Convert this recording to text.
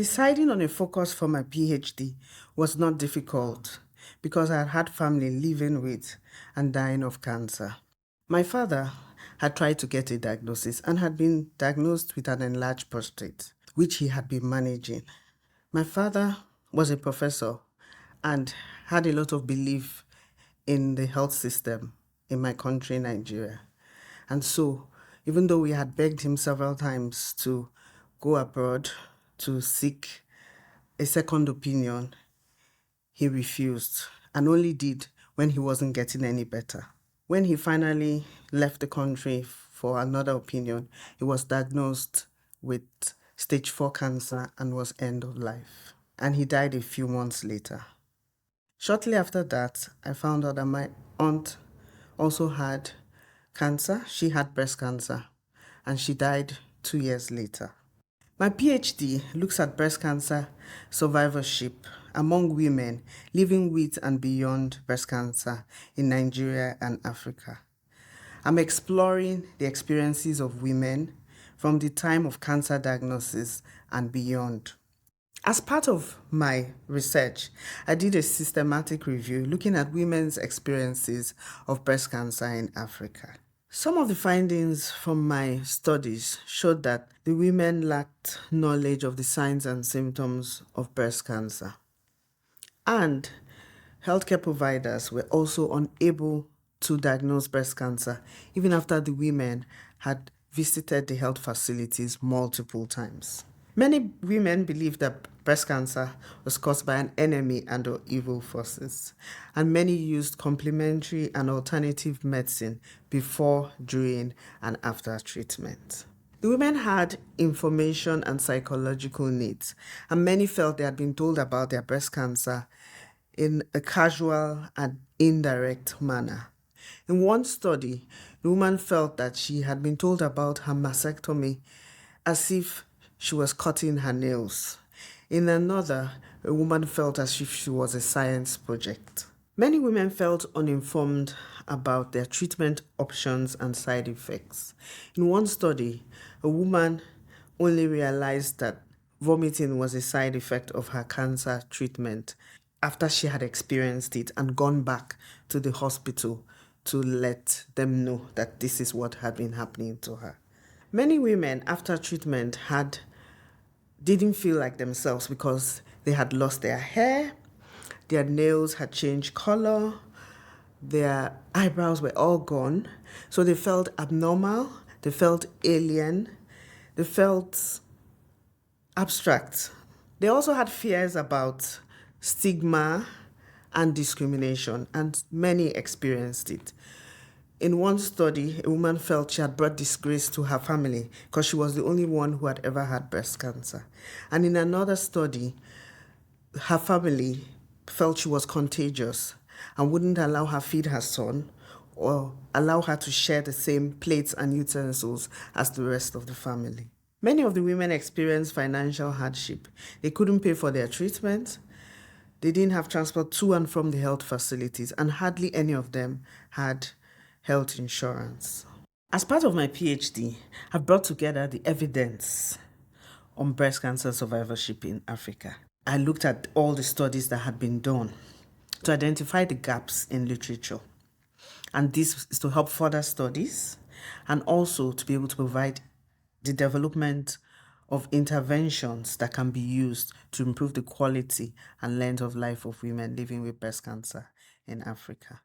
Deciding on a focus for my PhD was not difficult because I had had family living with and dying of cancer. My father had tried to get a diagnosis and had been diagnosed with an enlarged prostate, which he had been managing. My father was a professor and had a lot of belief in the health system in my country, Nigeria. And so, even though we had begged him several times to go abroad to seek a second opinion, he refused and only did when he wasn't getting any better. When he finally left the country for another opinion, he was diagnosed with stage 4 cancer and was end of life. And he died a few months later. Shortly after that, I found out that my aunt also had cancer. She had breast cancer and she died 2 years later. My PhD looks at breast cancer survivorship among women living with and beyond breast cancer in Nigeria and Africa. I'm exploring the experiences of women from the time of cancer diagnosis and beyond. As part of my research, I did a systematic review looking at women's experiences of breast cancer in Africa. Some of the findings from my studies showed that the women lacked knowledge of the signs and symptoms of breast cancer. And healthcare providers were also unable to diagnose breast cancer even after the women had visited the health facilities multiple times. Many women believed that breast cancer was caused by an enemy and/or evil forces, and many used complementary and alternative medicine before, during, and after treatment. The women had information and psychological needs, and many felt they had been told about their breast cancer in a casual and indirect manner. In one study, the woman felt that she had been told about her mastectomy as if she was cutting her nails. In another, a woman felt as if she was a science project. Many women felt uninformed about their treatment options and side effects. In one study, a woman only realized that vomiting was a side effect of her cancer treatment after she had experienced it and gone back to the hospital to let them know that this is what had been happening to her. Many women after treatment didn't feel like themselves because they had lost their hair, their nails had changed color, their eyebrows were all gone. So they felt abnormal, they felt alien, they felt abstract. They also had fears about stigma and discrimination, and many experienced it. In one study, a woman felt she had brought disgrace to her family because she was the only one who had ever had breast cancer. And in another study, her family felt she was contagious and wouldn't allow her feed her son or allow her to share the same plates and utensils as the rest of the family. Many of the women experienced financial hardship. They couldn't pay for their treatment. They didn't have transport to and from the health facilities, and hardly any of them had health insurance. As part of my PhD, I've brought together the evidence on breast cancer survivorship in Africa. I looked at all the studies that had been done to identify the gaps in literature. And this is to help further studies and also to be able to provide the development of interventions that can be used to improve the quality and length of life of women living with breast cancer in Africa.